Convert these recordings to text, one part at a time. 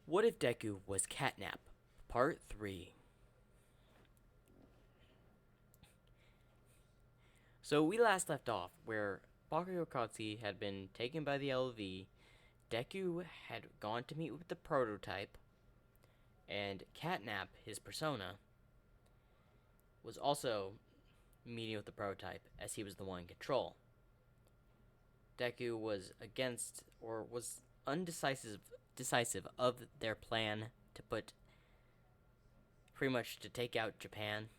What if Deku was Catnap? Part 3. So we last left off where Bakugo Katsuki had been taken by the LV, Deku had gone to meet with the prototype, and Catnap, his persona, was also meeting with the prototype as he was the one in control. Deku was against, or was undecisive of their plan to put, pretty much to take out Japan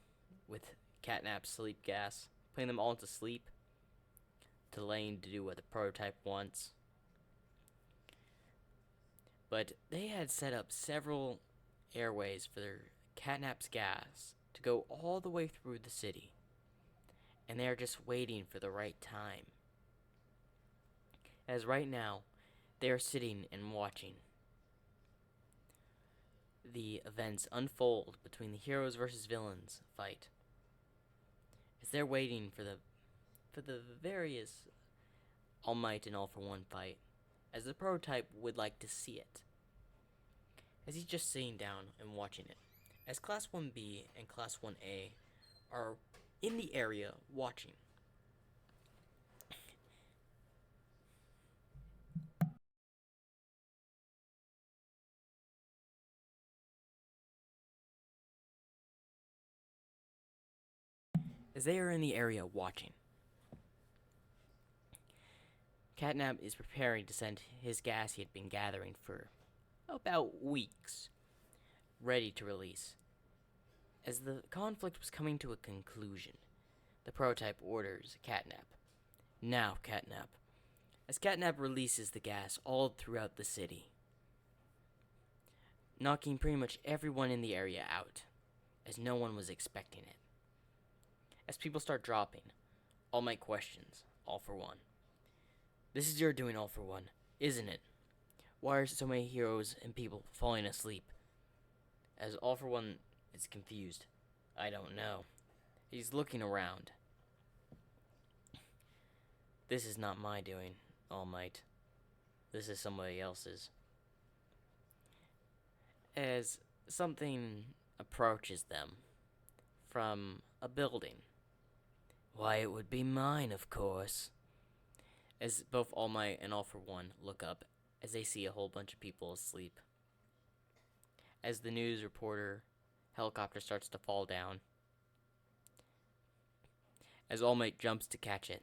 with Catnap's sleep gas, putting them all into sleep, to Lane to do what the prototype wants. But they had set up several airways for their Catnap's gas to go all the way through the city, and they are just waiting for the right time. As right now, they are sitting and watching the events unfold between the heroes versus villains fight. As they're waiting for the various All Might and All for One fight, as the prototype would like to see it. As he's just sitting down and watching it. As Class 1B and Class 1A are in the area watching. As they are in the area watching, Catnap is preparing to send his gas he had been gathering for about weeks, ready to release. As the conflict was coming to a conclusion, the prototype orders Catnap. Now, Catnap. As Catnap releases the gas all throughout the city, knocking pretty much everyone in the area out, as no one was expecting it. As people start dropping, All Might questions All for One. This is your doing, All for One, isn't it? Why are so many heroes and people falling asleep? As All for One is confused. I don't know. He's looking around. This is not my doing, All Might. This is somebody else's. As something approaches them from a building. Why, it would be mine, of course. As both All Might and All for One look up as they see a whole bunch of people asleep. As the news reporter helicopter starts to fall down. As All Might jumps to catch it.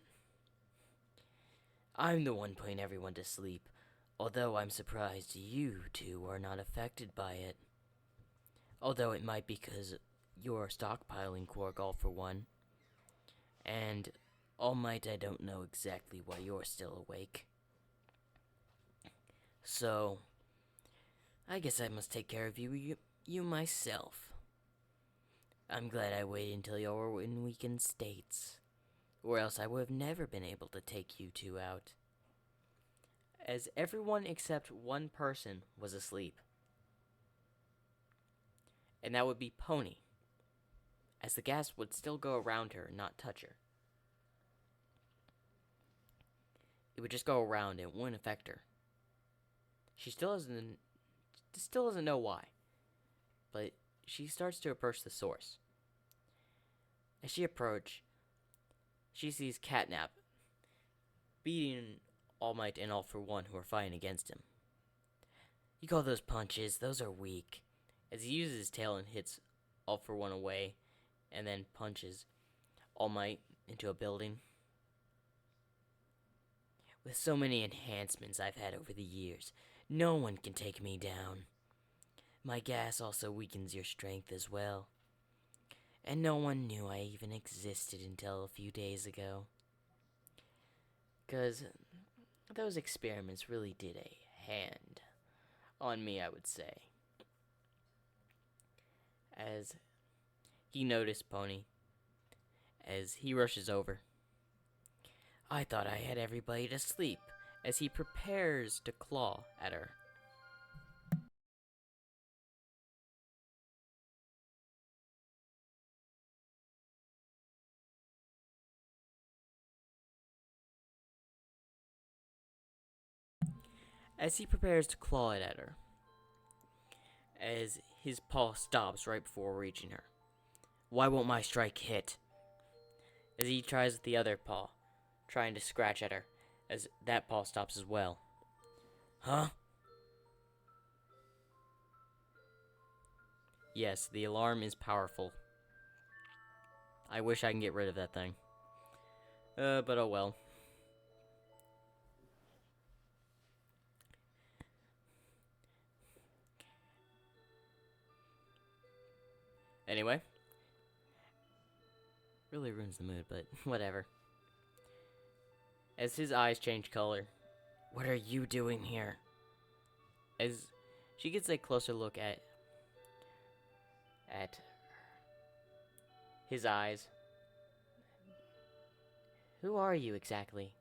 I'm the one putting everyone to sleep, although I'm surprised you two are not affected by it. Although it might be because you're stockpiling Quark, All for One. And All Might, I don't know exactly why you're still awake. So, I guess I must take care of you myself. I'm glad I waited until you were in weakened states, or else I would have never been able to take you two out. As everyone except one person was asleep. And that would be Pony, as the gas would still go around her and not touch her. It would just go around and it wouldn't affect her. She still doesn't know why, but she starts to approach the source. As she approaches, she sees Catnap beating All Might and All for One who are fighting against him. You call those punches? Those are weak. As he uses his tail and hits All for One away, and then punches All Might into a building. With so many enhancements I've had over the years, no one can take me down. My gas also weakens your strength as well. And no one knew I even existed until a few days ago. 'Cause those experiments really did a hand on me, I would say. As he noticed Pony, as he rushes over. I thought I had everybody to sleep, as he prepares to claw at her. As he prepares to claw it at her, as his paw stops right before reaching her. Why won't my strike hit? As he tries with the other paw, trying to scratch at her, as that paw stops as well. Huh? Yes, the alarm is powerful. I wish I can get rid of that thing. But oh well. Anyway. Really ruins the mood, but whatever. As his eyes change color. What are you doing here? As she gets a closer look at his eyes. Who are you exactly?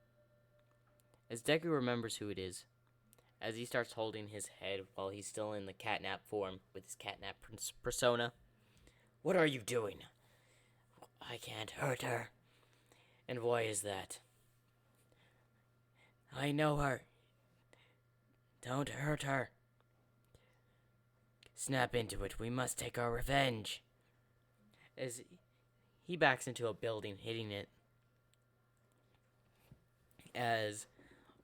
As Deku remembers who it is, as he starts holding his head while he's still in the Catnap form with his Catnap persona. What are you doing? I can't hurt her. And why is that? I know her. Don't hurt her. Snap into it. We must take our revenge. As he backs into a building, hitting it. As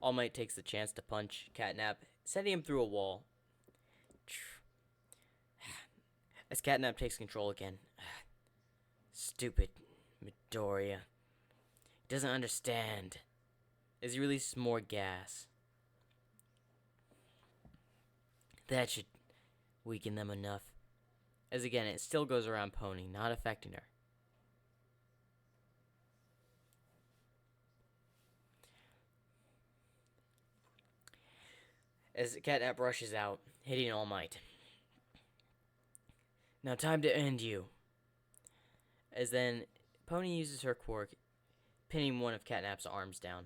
All Might takes the chance to punch Catnap, sending him through a wall. As Catnap takes control again. Stupid Midoriya. He doesn't understand. As he releases more gas. That should weaken them enough. As again, it still goes around Pony, not affecting her. As Catnap rushes out, hitting All Might. Now time to end you. As then, Pony uses her quirk, pinning one of Catnap's arms down,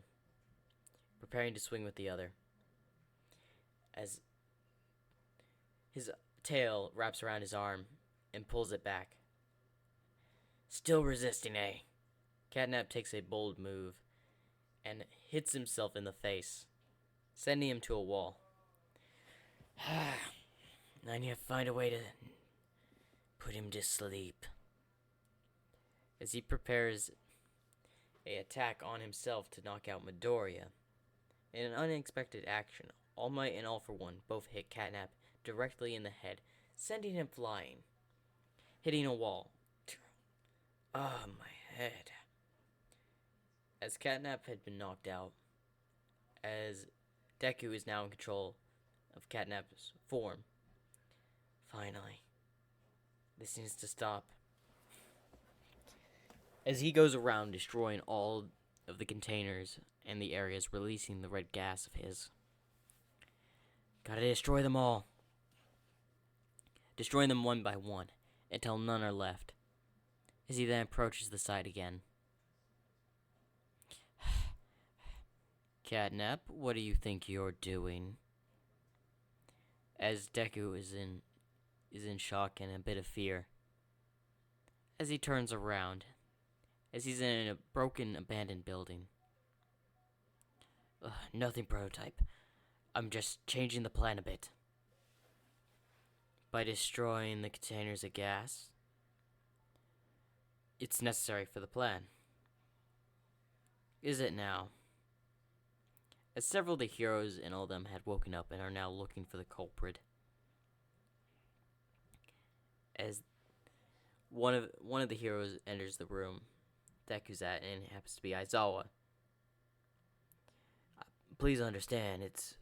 preparing to swing with the other. As his tail wraps around his arm and pulls it back. Still resisting, eh? Catnap takes a bold move and hits himself in the face, sending him to a wall. I need to find a way to put him to sleep. As he prepares an attack on himself to knock out Midoriya. In an unexpected action, All Might and All For One both hit Catnap directly in the head, sending him flying, hitting a wall. Ah, my head. As Catnap had been knocked out, as Deku is now in control of Catnap's form. Finally. This needs to stop. As he goes around destroying all of the containers and the areas, releasing the red gas of his. Gotta destroy them all. Destroying them one by one, until none are left. As he then approaches the site again. Catnap, what do you think you're doing? As Deku is in shock and a bit of fear. As he turns around. As he's in a broken, abandoned building. Nothing, prototype. I'm just changing the plan a bit. By destroying the containers of gas. It's necessary for the plan. Is it now? As several of the heroes and all of them had woken up and are now looking for the culprit. As one of the heroes enters the room Deku's at, and it happens to be Aizawa. Please understand, it's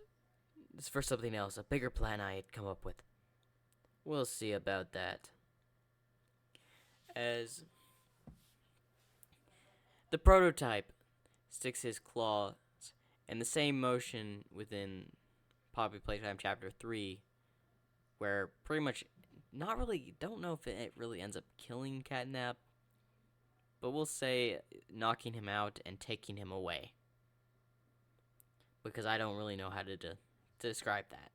for something else, a bigger plan I had come up with. We'll see about that. As the prototype sticks his claws in the same motion within Poppy Playtime Chapter 3, where pretty much, don't know if it really ends up killing Catnap, but we'll say knocking him out and taking him away. Because I don't really know how to describe that.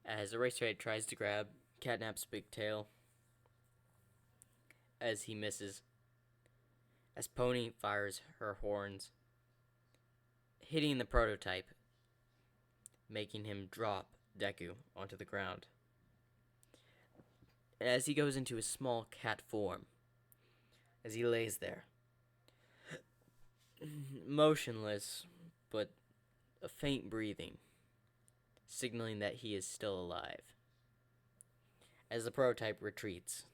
As Eraserhead tries to grab Catnap's big tail, as he misses, as Pony fires her horns, hitting the prototype, making him drop Deku onto the ground. As he goes into his small cat form, as he lays there, motionless, but a faint breathing, signaling that he is still alive. As the prototype retreats.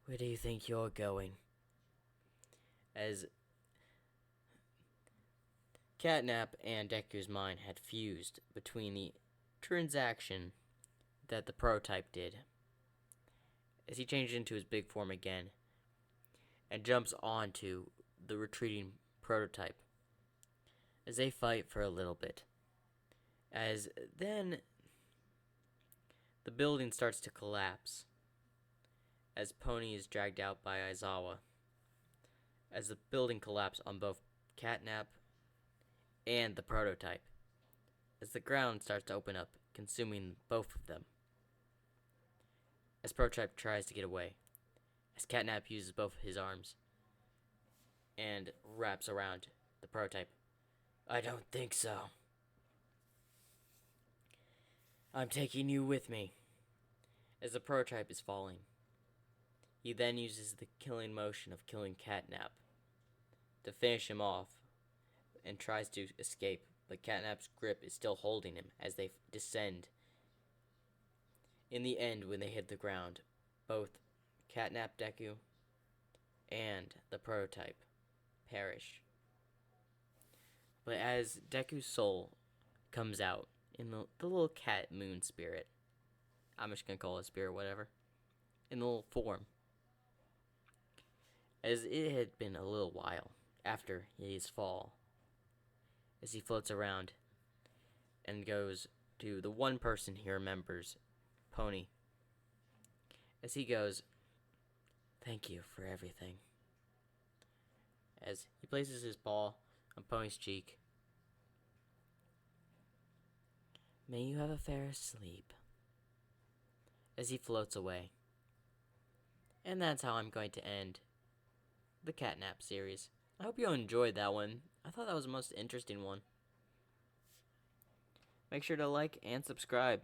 Where do you think you're going? As Catnap and Deku's mind had fused between the transaction that the prototype did, as he changed into his big form again and jumps onto the retreating prototype, as they fight for a little bit. As then the building starts to collapse as Pony is dragged out by Aizawa, as the building collapses on both Catnap and the prototype, as the ground starts to open up, consuming both of them. As prototype tries to get away, as Catnap uses both his arms and wraps around the prototype. I don't think so. I'm taking you with me. As the prototype is falling, he then uses the killing motion of killing Catnap to finish him off and tries to escape, but Catnap's grip is still holding him as they descend. In the end, when they hit the ground, both Catnap Deku and the prototype perish. But as Deku's soul comes out in the little cat moon spirit, I'm just gonna call it spirit, whatever, in the little form, as it had been a little while after his fall, as he floats around and goes to the one person he remembers, Pony, as he goes, thank you for everything, as he places his paw on Pony's cheek. May you have a fair sleep, as he floats away. And that's how I'm going to end the Catnap series. I hope you enjoyed that one. I thought that was the most interesting one. Make sure to like and subscribe.